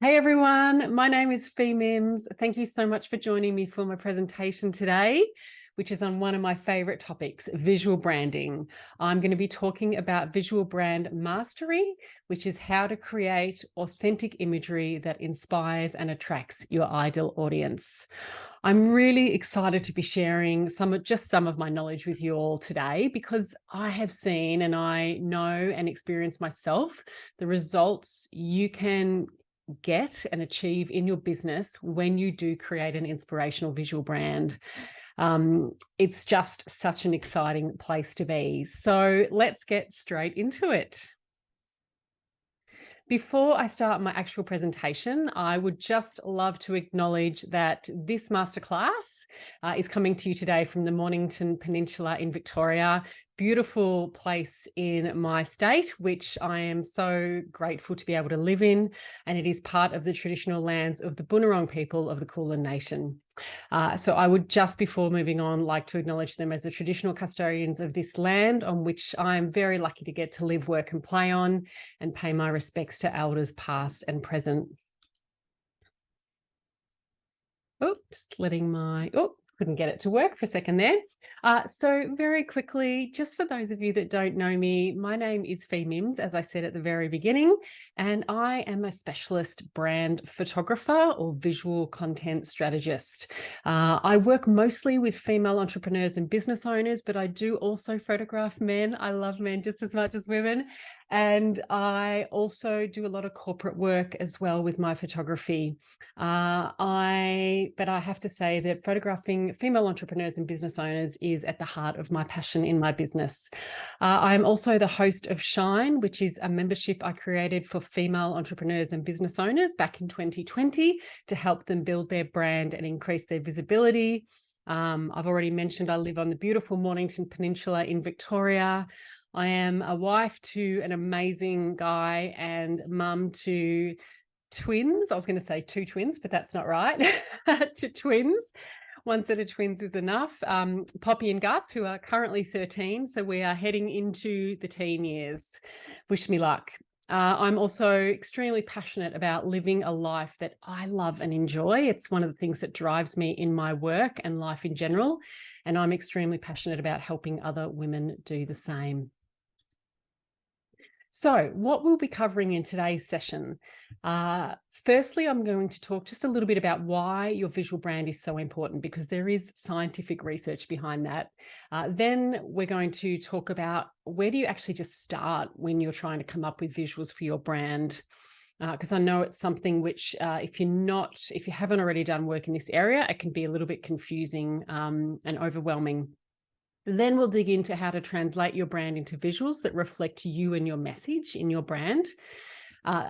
Hey everyone, my name is Fi Mims. Thank you so much for joining me for my presentation today, which is on one of my favorite topics, visual branding. I'm going to be talking about visual brand mastery, which is how to create authentic imagery that inspires and attracts your ideal audience. I'm really excited to be sharing some of my knowledge with you all today because I have seen and I know and experience myself the results you can get and achieve in your business when you do create an inspirational visual brand. It's just such an exciting place to be. So let's get straight into it. Before I start my actual presentation, I would just love to acknowledge that this masterclass is coming to you today from the Mornington Peninsula in Victoria. Beautiful place in my state, which I am so grateful to be able to live in. And it is part of the traditional lands of the Boonwurrung people of the Kulin Nation. So I would just, before moving on, like to acknowledge them as the traditional custodians of this land on which I'm very lucky to get to live, work and play on, and pay my respects to elders past and present. Oops, couldn't get it to work for a second there. So very quickly, just for those of you that don't know me, my name is Fi Mims, as I said at the very beginning, and I am a specialist brand photographer or visual content strategist. I work mostly with female entrepreneurs and business owners, but I do also photograph men. I love men just as much as women. And I also do a lot of corporate work as well with my photography. But I have to say that photographing female entrepreneurs and business owners is at the heart of my passion in my business. I'm also the host of Shine, which is a membership I created for female entrepreneurs and business owners back in 2020 to help them build their brand and increase their visibility. I've already mentioned I live on the beautiful Mornington Peninsula in Victoria. I am a wife to an amazing guy and mum to twins. I was going to say two twins, but that's not right. To twins. One set of twins is enough. Poppy and Gus, who are currently 13. So we are heading into the teen years. Wish me luck. I'm also extremely passionate about living a life that I love and enjoy. It's one of the things that drives me in my work and life in general. And I'm extremely passionate about helping other women do the same. So what we'll be covering in today's session, firstly, I'm going to talk just a little bit about why your visual brand is so important, because there is scientific research behind that. Then we're going to talk about where do you actually just start when you're trying to come up with visuals for your brand. Because I know it's something which if you haven't already done work in this area, it can be a little bit confusing and overwhelming. Then we'll dig into how to translate your brand into visuals that reflect you and your message in your brand,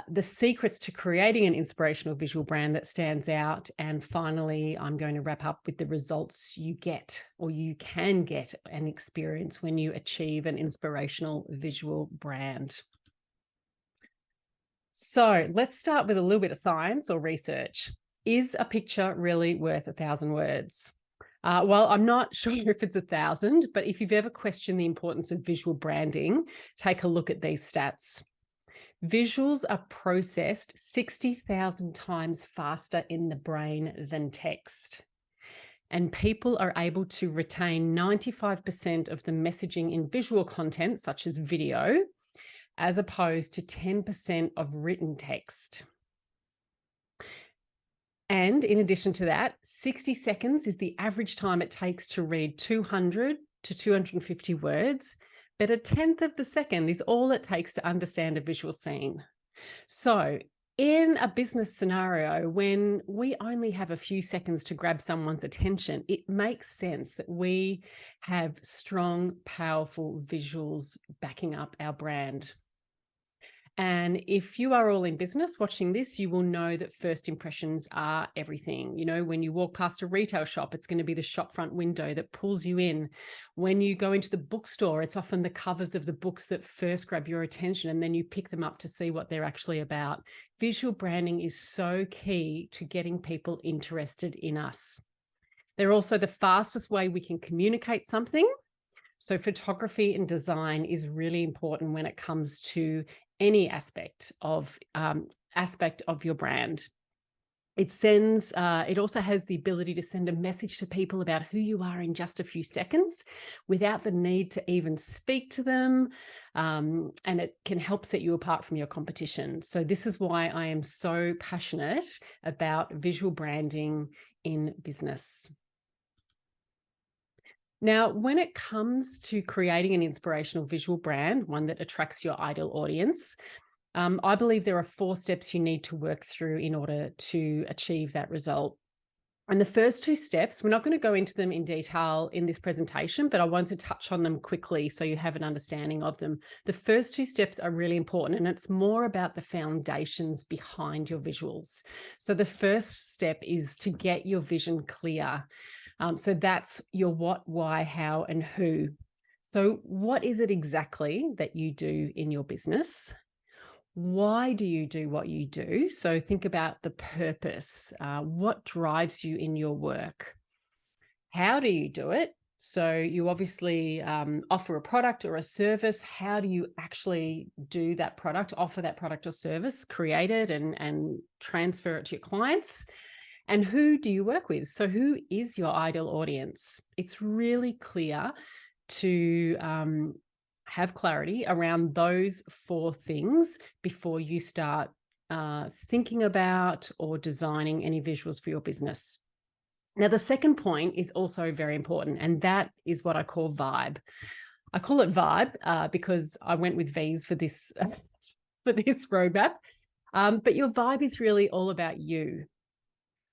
the secrets to creating an inspirational visual brand that stands out. And finally, I'm going to wrap up with the results you get or you can get and experience when you achieve an inspirational visual brand. So let's start with a little bit of science or research. Is a picture really worth 1,000 words? Well, I'm not sure if it's 1,000, but if you've ever questioned the importance of visual branding, take a look at these stats. Visuals are processed 60,000 times faster in the brain than text. And people are able to retain 95% of the messaging in visual content, such as video, as opposed to 10% of written text. And in addition to that, 60 seconds is the average time it takes to read 200 to 250 words, but 1/10 of the second is all it takes to understand a visual scene. So in a business scenario, when we only have a few seconds to grab someone's attention, it makes sense that we have strong, powerful visuals backing up our brand. And if you are all in business watching this, you will know that first impressions are everything. You know, when you walk past a retail shop, it's going to be the shop front window that pulls you in. When you go into the bookstore, it's often the covers of the books that first grab your attention, and then you pick them up to see what they're actually about. Visual branding is so key to getting people interested in us. They're also the fastest way we can communicate something. So photography and design is really important when it comes to any aspect of your brand. It also has the ability to send a message to people about who you are in just a few seconds without the need to even speak to them. And it can help set you apart from your competition. So this is why I am so passionate about visual branding in business. Now, when it comes to creating an inspirational visual brand, one that attracts your ideal audience, I believe there are 4 steps you need to work through in order to achieve that result. And the first 2 steps, we're not going to go into them in detail in this presentation, but I want to touch on them quickly so you have an understanding of them. The first 2 steps are really important, and it's more about the foundations behind your visuals. So the first step is to get your vision clear. So that's your what, why, how, and who. So what is it exactly that you do in your business? Why do you do what you do? So think about the purpose. What drives you in your work? How do you do it? So you obviously offer a product or a service. How do you actually do that product, offer that product or service, create it and transfer it to your clients? And who do you work with? So who is your ideal audience? It's really clear to have clarity around those 4 things before you start thinking about or designing any visuals for your business. Now, the second point is also very important, and that is what I call vibe. I call it vibe because I went with V's for this for this roadmap. But your vibe is really all about you.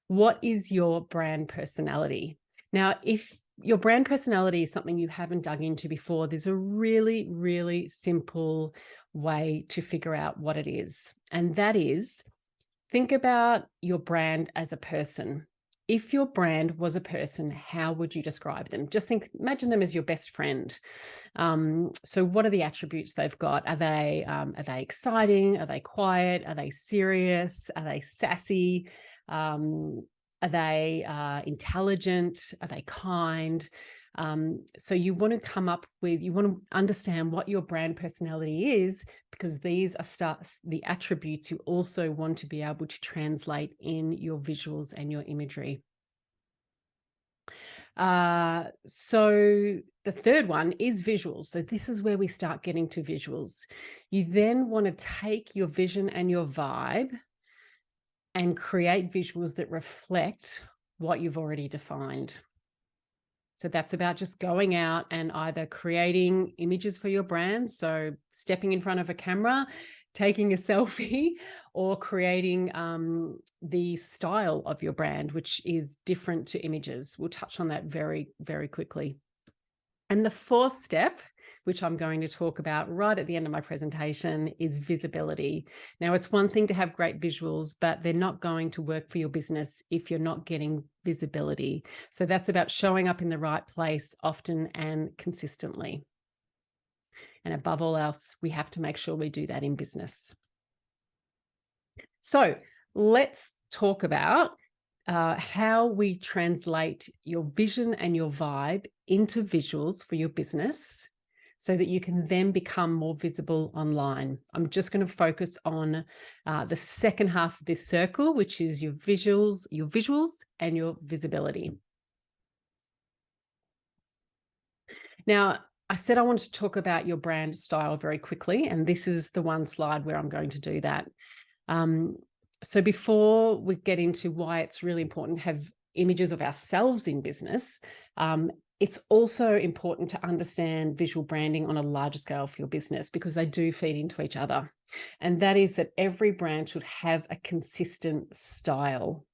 What is your brand personality? Now, if your brand personality is something you haven't dug into before, there's a really, really simple way to figure out what it is. And that is, think about your brand as a person. If your brand was a person, how would you describe them? Just imagine them as your best friend. So what are the attributes they've got? Are they exciting? Are they quiet? Are they serious? Are they sassy? Are they intelligent? Are they kind? So you want to understand what your brand personality is, because these are the attributes you also want to be able to translate in your visuals and your imagery. So the third one is visuals. So this is where we start getting to visuals. You then want to take your vision and your vibe and create visuals that reflect what you've already defined. So that's about just going out and either creating images for your brand, so stepping in front of a camera, taking a selfie, or creating the style of your brand, which is different to images. We'll touch on that very, very quickly. And the 4th step, which I'm going to talk about right at the end of my presentation, is visibility. Now, it's one thing to have great visuals, but they're not going to work for your business if you're not getting visibility. So that's about showing up in the right place often and consistently. And above all else, we have to make sure we do that in business. So let's talk about how we translate your vision and your vibe into visuals for your business so that you can then become more visible online. I'm just going to focus on the second half of this circle, which is your visuals and your visibility. Now, I said I wanted to talk about your brand style very quickly, and this is the one slide where I'm going to do that. So before we get into why it's really important to have images of ourselves in business, it's also important to understand visual branding on a larger scale for your business, because they do feed into each other. And that is that every brand should have a consistent style.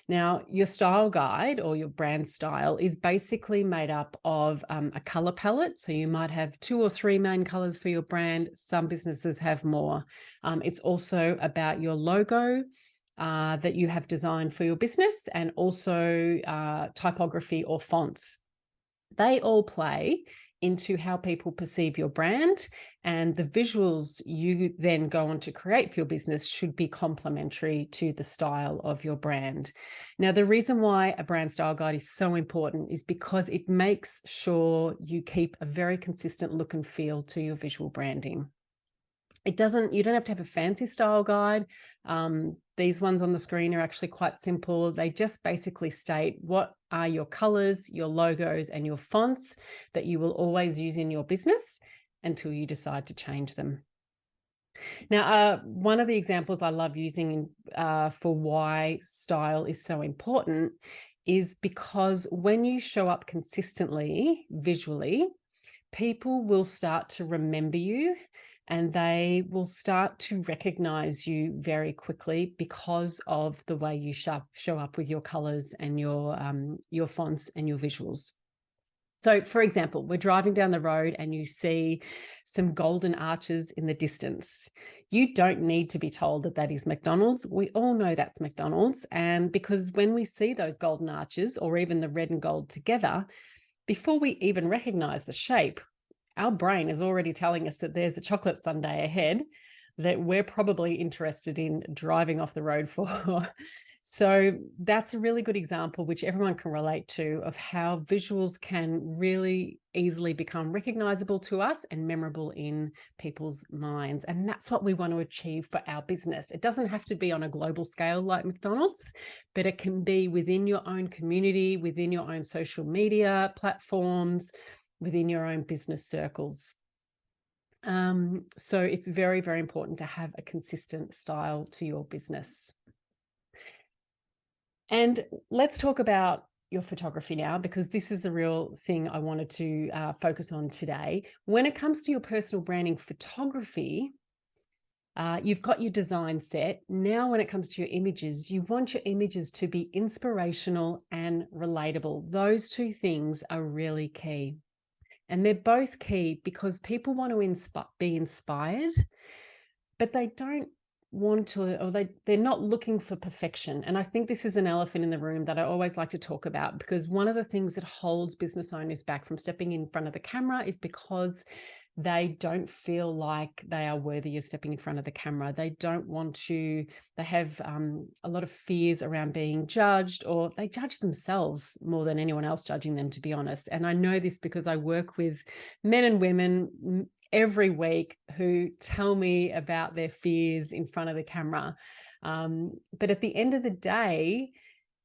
Now, your style guide or your brand style is basically made up of a color palette. So you might have 2 or 3 main colors for your brand. Some businesses have more. It's also about your logo that you have designed for your business, and also typography or fonts. They all play into how people perceive your brand, and the visuals you then go on to create for your business should be complementary to the style of your brand. Now, the reason why a brand style guide is so important is because it makes sure you keep a very consistent look and feel to your visual branding. You don't have to have a fancy style guide. These ones on the screen are actually quite simple. They just basically state what are your colors, your logos, and your fonts that you will always use in your business until you decide to change them. Now, one of the examples I love using for why style is so important is because when you show up consistently visually, people will start to remember you and they will start to recognize you very quickly because of the way you show up with your colors and your fonts and your visuals. So, for example, we're driving down the road and you see some golden arches in the distance. You don't need to be told that that is McDonald's. We all know that's McDonald's. And because when we see those golden arches or even the red and gold together, before we even recognize the shape, our brain is already telling us that there's a chocolate sundae ahead that we're probably interested in driving off the road for. So that's a really good example, which everyone can relate to, of how visuals can really easily become recognizable to us and memorable in people's minds. And that's what we want to achieve for our business. It doesn't have to be on a global scale like McDonald's, but it can be within your own community, within your own social media platforms, within your own business circles. So it's very, very important to have a consistent style to your business. And let's talk about your photography now, because this is the real thing I wanted to focus on today. When it comes to your personal branding photography, you've got your design set. Now, when it comes to your images, you want your images to be inspirational and relatable. Those two things are really key. And they're both key because people want to be inspired, but they don't want to, or they're not looking for perfection. And I think this is an elephant in the room that I always like to talk about, because one of the things that holds business owners back from stepping in front of the camera is because they don't feel like they are worthy of stepping in front of the camera. They don't want to, they have a lot of fears around being judged, or they judge themselves more than anyone else judging them, to be honest. And I know this because I work with men and women every week who tell me about their fears in front of the camera. But at the end of the day,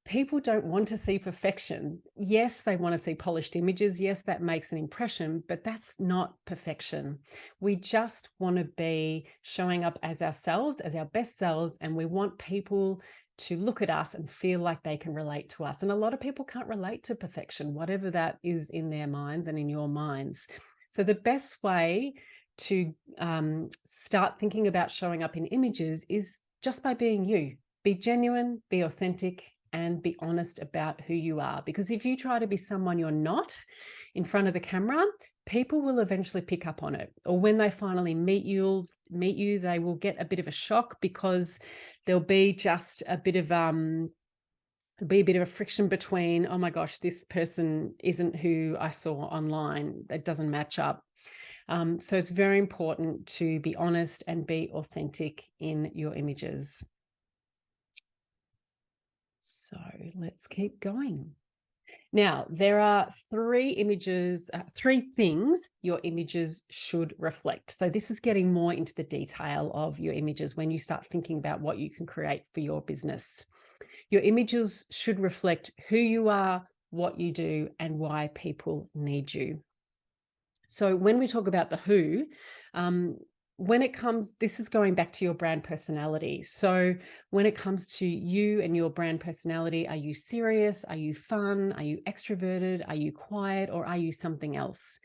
people don't want to see perfection. Yes, they want to see polished images. Yes, that makes an impression, but that's not perfection. We just want to be showing up as ourselves, as our best selves, and we want people to look at us and feel like they can relate to us. And a lot of people can't relate to perfection, whatever that is in their minds and in your minds. So the best way to start thinking about showing up in images is just by being you. Be genuine, be authentic, and be honest about who you are. Because if you try to be someone you're not in front of the camera, people will eventually pick up on it. Or when they finally meet you, they will get a bit of a shock, because there'll be just a bit of a friction between, oh my gosh, this person isn't who I saw online. That doesn't match up. So it's very important to be honest and be authentic in your images. So let's keep going. Now, there are three things your images should reflect. So this is getting more into the detail of your images when you start thinking about what you can create for your business. Your images should reflect who you are, what you do, and why people need you. So when we talk about the who, this is going back to your brand personality. So when it comes to you and your brand personality, are you serious? Are you fun? Are you extroverted? Are you quiet? Or are you something else?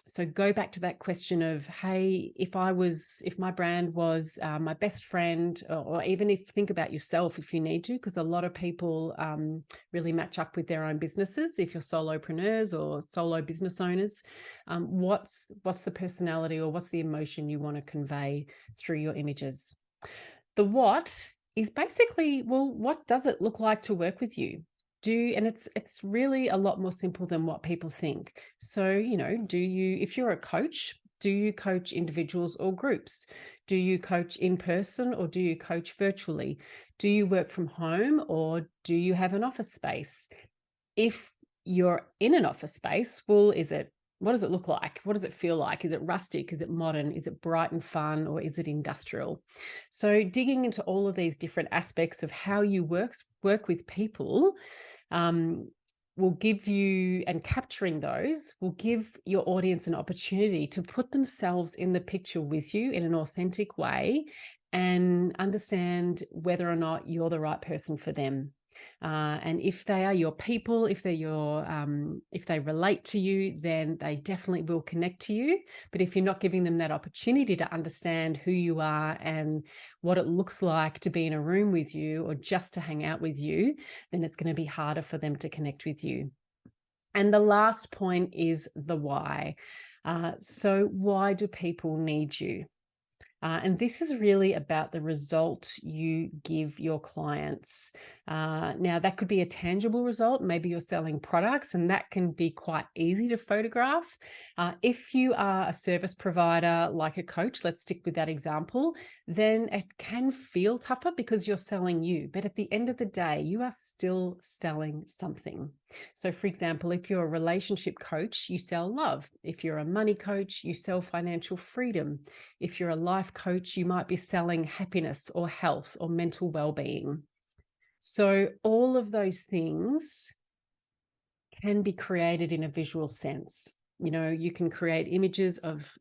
So go back to that question of, hey, if my brand was my best friend, or even think about yourself if you need to, because a lot of people really match up with their own businesses. If you're solopreneurs or solo business owners, what's the personality or what's the emotion you want to convey through your images? The what is basically, well, what does it look like to work with you? And it's really a lot more simple than what people think. So, if you're a coach, do you coach individuals or groups? Do you coach in person or do you coach virtually? Do you work from home or do you have an office space? If you're in an office space, well, is it What does it look like? What does it feel like? Is it rustic? Is it modern? Is it bright and fun? Or is it industrial? So digging into all of these different aspects of how you work with people um, will give you, and capturing those will give your audience an opportunity to put themselves in the picture with you in an authentic way and understand whether or not you're the right person for them. And if they are your people, if they're if they relate to you, then they definitely will connect to you. But if you're not giving them that opportunity to understand who you are and what it looks like to be in a room with you or just to hang out with you, then it's going to be harder for them to connect with you. And the last point is the why. So why do people need you? And this is really about the result you give your clients. Now, that could be a tangible result. Maybe you're selling products, and that can be quite easy to photograph. If you are a service provider like a coach, let's stick with that example, then it can feel tougher because you're selling you. But at the end of the day, you are still selling something. So, for example, if you're a relationship coach, you sell love. If you're a money coach, you sell financial freedom. If you're a life coach, you might be selling happiness or health or mental well-being. So all of those things can be created in a visual sense. You know, you can create images of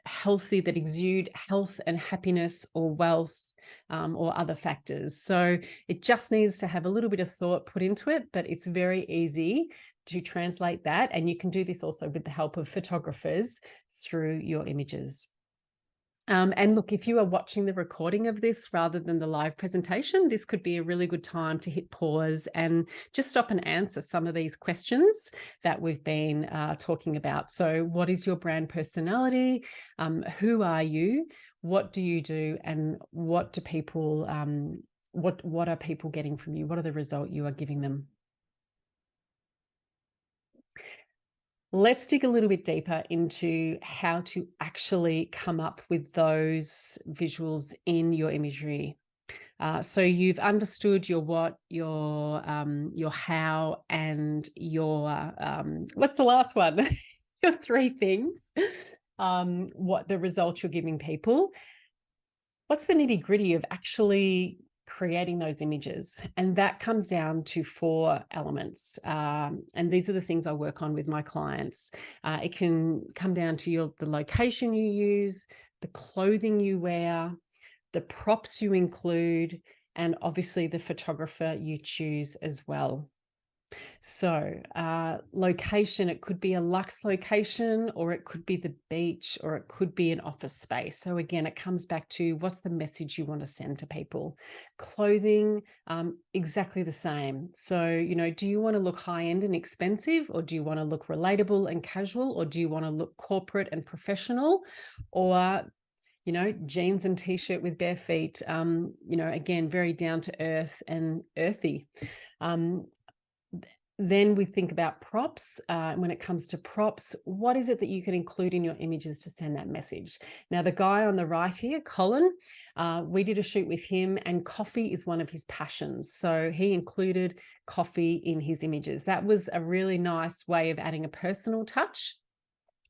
healthy that exude health and happiness or wealth or other factors. So it just needs to have a little bit of thought put into it, but it's very easy to translate that. And you can do this also with the help of photographers through your images. And look, if you are watching the recording of this rather than the live presentation, this could be a really good time to hit pause and just stop and answer some of these questions that we've been talking about. So what is your brand personality? Who are you? What do you do? And what do people, what are people getting from you? What are the results you are giving them? Let's dig a little bit deeper into how to actually come up with those visuals in your imagery. So you've understood your what, your how, and your what's the last one? Your three things. What the results you're giving people. What's the nitty-gritty of actually creating those images? And that comes down to 4 elements. And these are the things I work on with my clients. It can come down to the location you use, the clothing you wear, the props you include, and obviously the photographer you choose as well. So location, it could be a luxe location, or it could be the beach, or it could be an office space. So again, it comes back to what's the message you want to send to people. Clothing, exactly the same. So, you know, do you want to look high-end and expensive, or do you want to look relatable and casual, or do you want to look corporate and professional, or you know, jeans and t-shirt with bare feet, you know, again, very down to earth and earthy. Then we think about props. When it comes to props, what is it that you can include in your images to send that message? Now, the guy on the right here, Colin, we did a shoot with him, and coffee is one of his passions. So he included coffee in his images. That was a really nice way of adding a personal touch.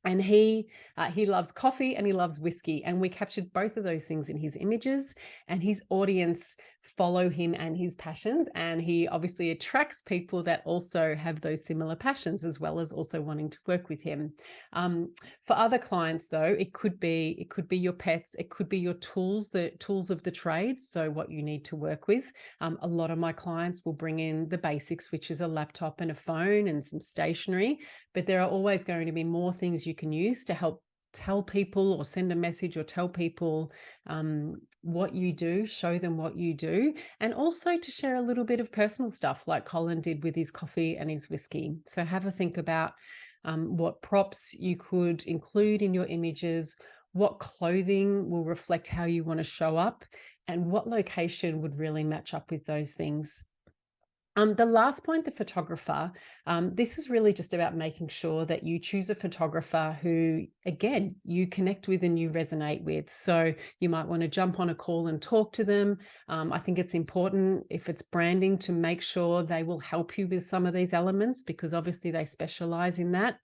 And he loves coffee and he loves whiskey, and we captured both of those things in his images, and his audience follow him and his passions, and he obviously attracts people that also have those similar passions, as well as also wanting to work with him. For other clients though, it could be your pets, it could be your tools, the tools of the trade, so what you need to work with. A lot of my clients will bring in the basics, which is a laptop and a phone and some stationery, but there are always going to be more things you can use to help tell people or send a message or tell people what you do, show them what you do, and also to share a little bit of personal stuff like Colin did with his coffee and his whiskey. So have a think about what props you could include in your images, what clothing will reflect how you want to show up, and what location would really match up with those things. The last point, the photographer, this is really just about making sure that you choose a photographer who, again, you connect with and you resonate with. So you might want to jump on a call and talk to them. I think it's important, if it's branding, to make sure they will help you with some of these elements, because obviously they specialize in that.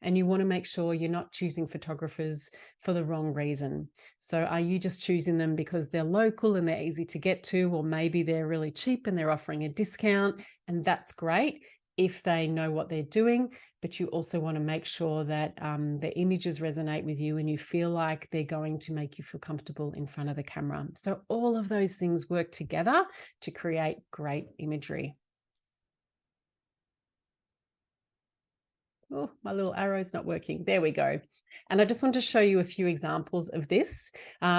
And you want to make sure you're not choosing photographers for the wrong reason. So are you just choosing them because they're local and they're easy to get to, or maybe they're really cheap and they're offering a discount? And that's great if they know what they're doing, but you also want to make sure that the images resonate with you and you feel like they're going to make you feel comfortable in front of the camera. So all of those things work together to create great imagery. Oh, my little arrow's not working. There we go. And I just want to show you a few examples of this.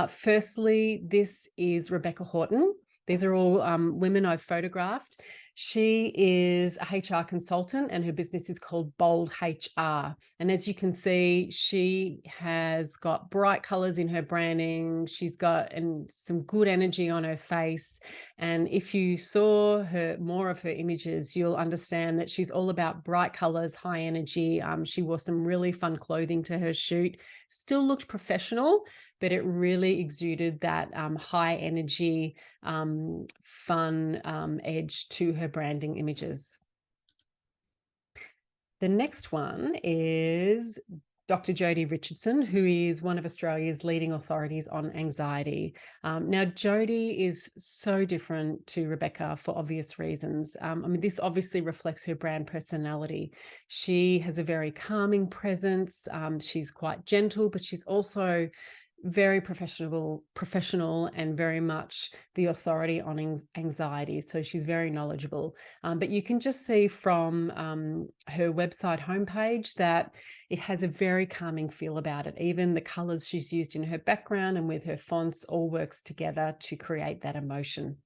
Firstly, this is Rebecca Horton. These are all women I've photographed. She is a HR consultant and her business is called Bold HR. And as you can see, she has got bright colors in her branding. She's got some good energy on her face. And if you saw more of her images, you'll understand that she's all about bright colors, high energy. She wore some really fun clothing to her shoot. Still looked professional, but it really exuded that high energy, fun edge to her branding images. The next one is Dr. Jodie Richardson, who is one of Australia's leading authorities on anxiety. Now, Jodie is so different to Rebecca for obvious reasons. I mean, this obviously reflects her brand personality. She has a very calming presence. She's quite gentle, but she's also very professional and very much the authority on anxiety. So she's very knowledgeable. But you can just see from her website homepage that it has a very calming feel about it. Even the colors she's used in her background and with her fonts all works together to create that emotion.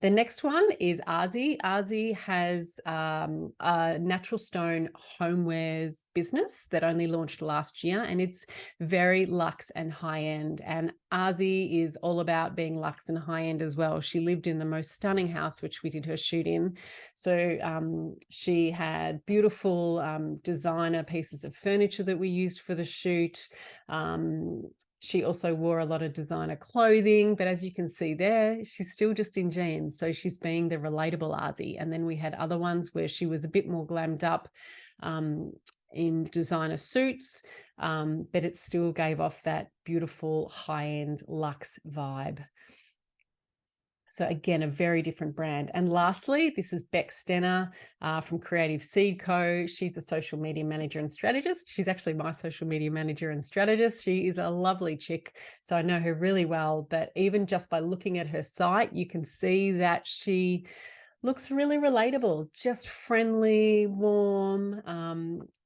The next one is Arzi. Arzi has a natural stone homewares business that only launched last year, and it's very luxe and high end. And Arzi is all about being luxe and high end as well. She lived in the most stunning house, which we did her shoot in. So she had beautiful designer pieces of furniture that we used for the shoot. She also wore a lot of designer clothing, but as you can see there, she's still just in jeans. So she's being the relatable Arzi. And then we had other ones where she was a bit more glammed up in designer suits, but it still gave off that beautiful high-end luxe vibe. So again, a very different brand. And lastly, this is Beck Stenner from Creative Seed Co. She's a social media manager and strategist. She's actually my social media manager and strategist. She is a lovely chick. So I know her really well, but even just by looking at her site, you can see that she looks really relatable, just friendly, warm.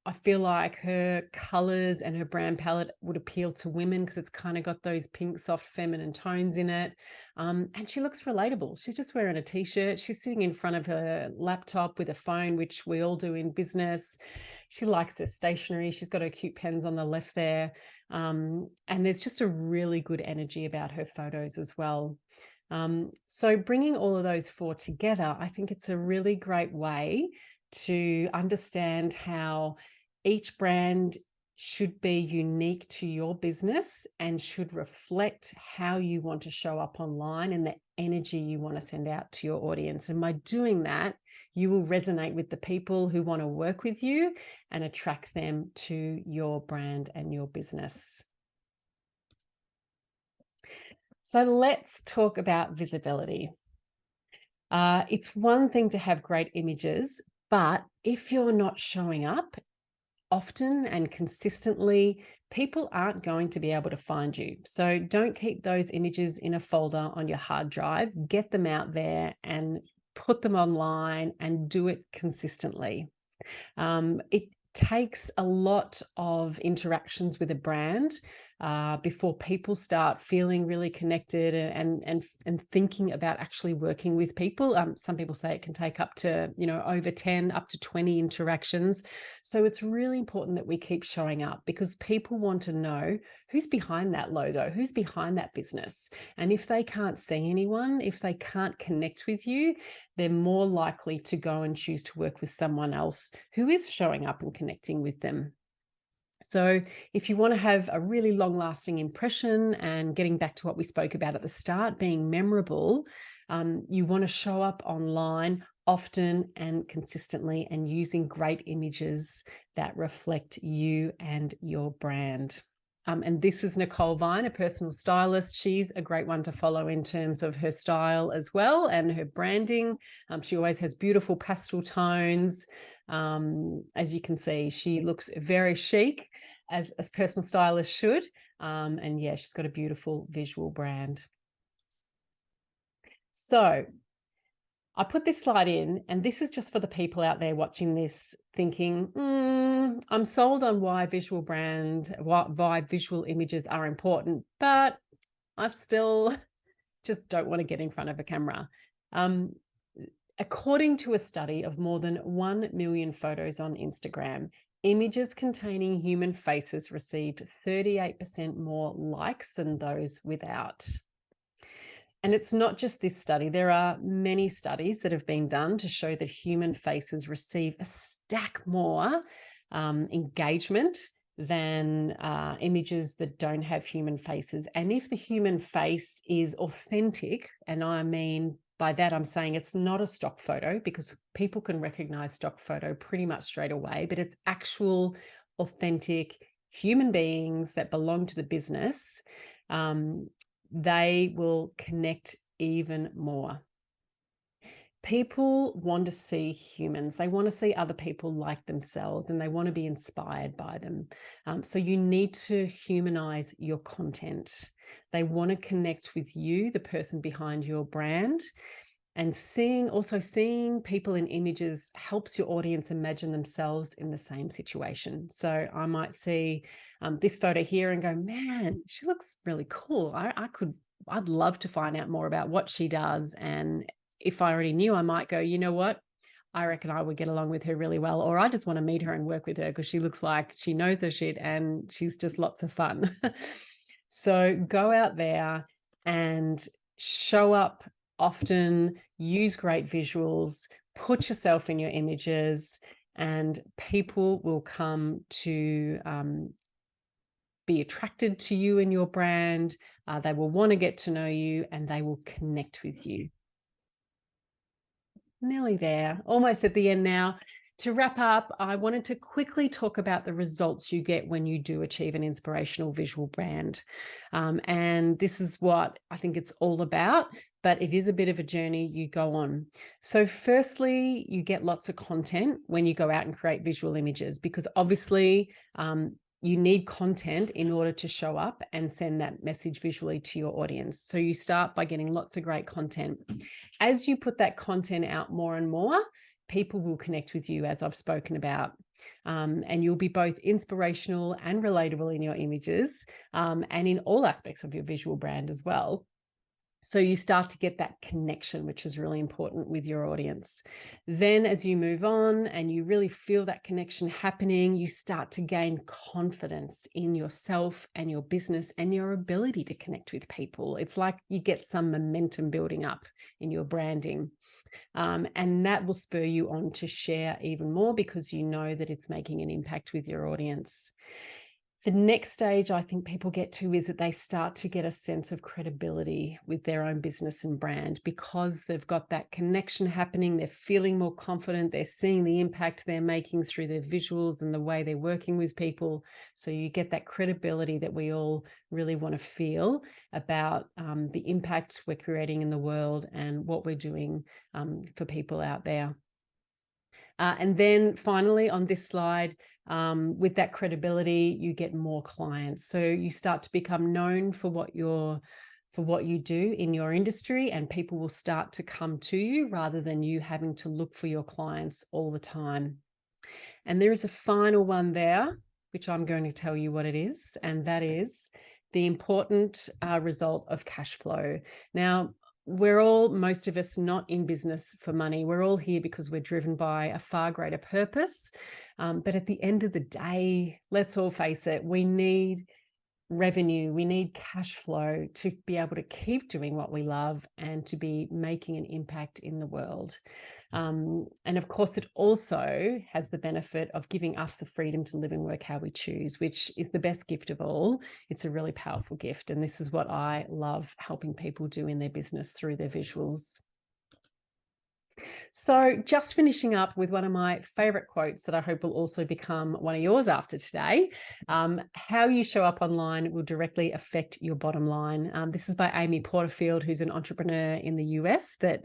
I feel like her colors and her brand palette would appeal to women because it's kind of got those pink, soft, feminine tones in it. And she looks relatable. She's just wearing a t-shirt. She's sitting in front of her laptop with a phone, which we all do in business. She likes her stationery. She's got her cute pens on the left there. And there's just a really good energy about her photos as well. So bringing all of those four together, I think it's a really great way to understand how each brand should be unique to your business and should reflect how you want to show up online and the energy you want to send out to your audience. And by doing that, you will resonate with the people who want to work with you and attract them to your brand and your business. So let's talk about visibility. It's one thing to have great images, but if you're not showing up often and consistently, people aren't going to be able to find you. So don't keep those images in a folder on your hard drive. Get them out there and put them online and do it consistently. It takes a lot of interactions with a brand before people start feeling really connected and thinking about actually working with people. Some people say it can take up to, over 10, up to 20 interactions. So it's really important that we keep showing up, because people want to know who's behind that logo, who's behind that business. And if they can't see anyone, if they can't connect with you, they're more likely to go and choose to work with someone else who is showing up and connecting with them. So if you want to have a really long-lasting impression, and getting back to what we spoke about at the start, being memorable, you want to show up online often and consistently, and using great images that reflect you and your brand. And this is Nicole Vine, a personal stylist. She's a great one to follow in terms of her style as well, and her branding. She always has beautiful pastel tones. As you can see, she looks very chic, as personal stylists should. And yeah, she's got a beautiful visual brand. So I put this slide in, and this is just for the people out there watching this thinking, I'm sold on why why visual images are important, but I still just don't want to get in front of a camera. According to a study of more than 1 million photos on Instagram, images containing human faces received 38% more likes than those without. And it's not just this study. There are many studies that have been done to show that human faces receive a stack more engagement than images that don't have human faces. And if the human face is authentic, and I mean by that, I'm saying it's not a stock photo, because people can recognize stock photo pretty much straight away, but it's actual authentic human beings that belong to the business, they will connect even more. People want to see humans. They want to see other people like themselves, and they want to be inspired by them. So you need to humanize your content. They want to connect with you, the person behind your brand. And also seeing people in images helps your audience imagine themselves in the same situation. So I might see this photo here and go, man, she looks really cool. I'd love to find out more about what she does. And if I already knew, I might go, you know what? I reckon I would get along with her really well. Or I just want to meet her and work with her, because she looks like she knows her shit and she's just lots of fun. So go out there and show up often, use great visuals, put yourself in your images, and people will come to be attracted to you and your brand. They will want to get to know you, and they will connect with you. Nearly there, almost at the end now. To wrap up, I wanted to quickly talk about the results you get when you do achieve an inspirational visual brand. And this is what I think it's all about, but it is a bit of a journey you go on. So firstly, you get lots of content when you go out and create visual images, because obviously you need content in order to show up and send that message visually to your audience. So you start by getting lots of great content. As you put that content out more and more, people will connect with you, as I've spoken about. And you'll be both inspirational and relatable in your images, and in all aspects of your visual brand as well. So you start to get that connection, which is really important with your audience. Then as you move on and you really feel that connection happening, you start to gain confidence in yourself and your business and your ability to connect with people. It's like you get some momentum building up in your branding. And that will spur you on to share even more, because you know that it's making an impact with your audience. The next stage I think people get to is that they start to get a sense of credibility with their own business and brand, because they've got that connection happening. They're feeling more confident. They're seeing the impact they're making through their visuals and the way they're working with people. So you get that credibility that we all really want to feel about the impact we're creating in the world and what we're doing for people out there. And then finally on this slide, with that credibility, you get more clients. So you start to become known for what you do in your industry, and people will start to come to you rather than you having to look for your clients all the time. And there is a final one there, which I'm going to tell you what it is, and that is the important result of cash flow. Now, most of us, not in business for money. We're all here because we're driven by a far greater purpose. But at the end of the day, let's all face it, we need revenue, we need cash flow to be able to keep doing what we love and to be making an impact in the world. And of course, it also has the benefit of giving us the freedom to live and work how we choose, which is the best gift of all. It's a really powerful gift. And this is what I love helping people do in their business through their visuals. So just finishing up with one of my favorite quotes that I hope will also become one of yours after today. How you show up online will directly affect your bottom line. This is by Amy Porterfield, who's an entrepreneur in the US that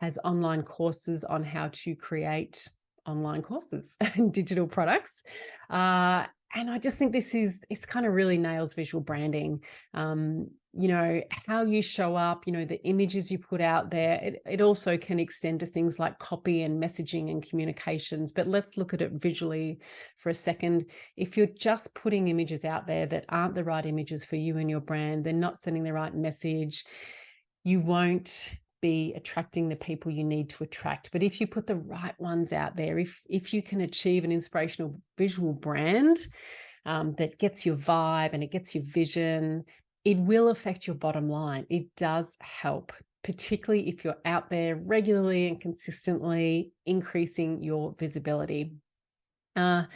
has online courses on how to create online courses and digital products. And I just think it's kind of really nails visual branding. How you show up, the images you put out there, it also can extend to things like copy and messaging and communications. But let's look at it visually for a second. If you're just putting images out there that aren't the right images for you and your brand, they're not sending the right message, you won't be attracting the people you need to attract. But if you put the right ones out there, if you can achieve an inspirational visual brand that gets your vibe and it gets your vision, it will affect your bottom line. It does help, particularly if you're out there regularly and consistently increasing your visibility. Now,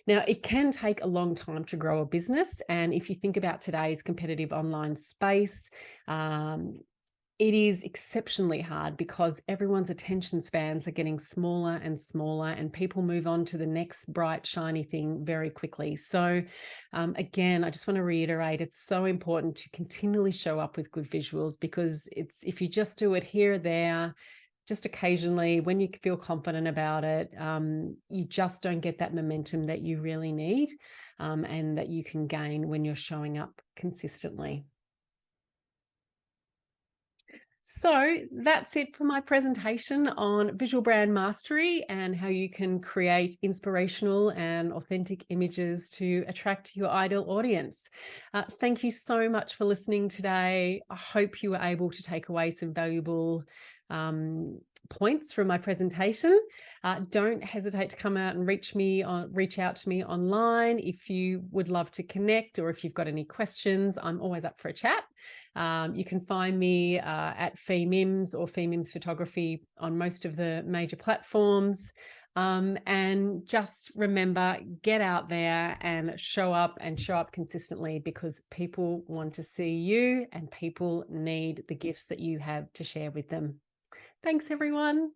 it can take a long time to grow a business. And if you think about today's competitive online space, it is exceptionally hard because everyone's attention spans are getting smaller and smaller, and people move on to the next bright, shiny thing very quickly. So again, I just want to reiterate, it's so important to continually show up with good visuals, because if you just do it here or there, just occasionally when you feel confident about it, you just don't get that momentum that you really need and that you can gain when you're showing up consistently. So that's it for my presentation on visual brand mastery and how you can create inspirational and authentic images to attract your ideal audience. Thank you so much for listening today. I hope you were able to take away some valuable points from my presentation. Don't hesitate to come out and reach out to me online if you would love to connect, or if you've got any questions. I'm always up for a chat. You can find me at Fi Mims or Fi Mims Photography on most of the major platforms. And just remember, get out there and show up consistently, because people want to see you and people need the gifts that you have to share with them. Thanks, everyone.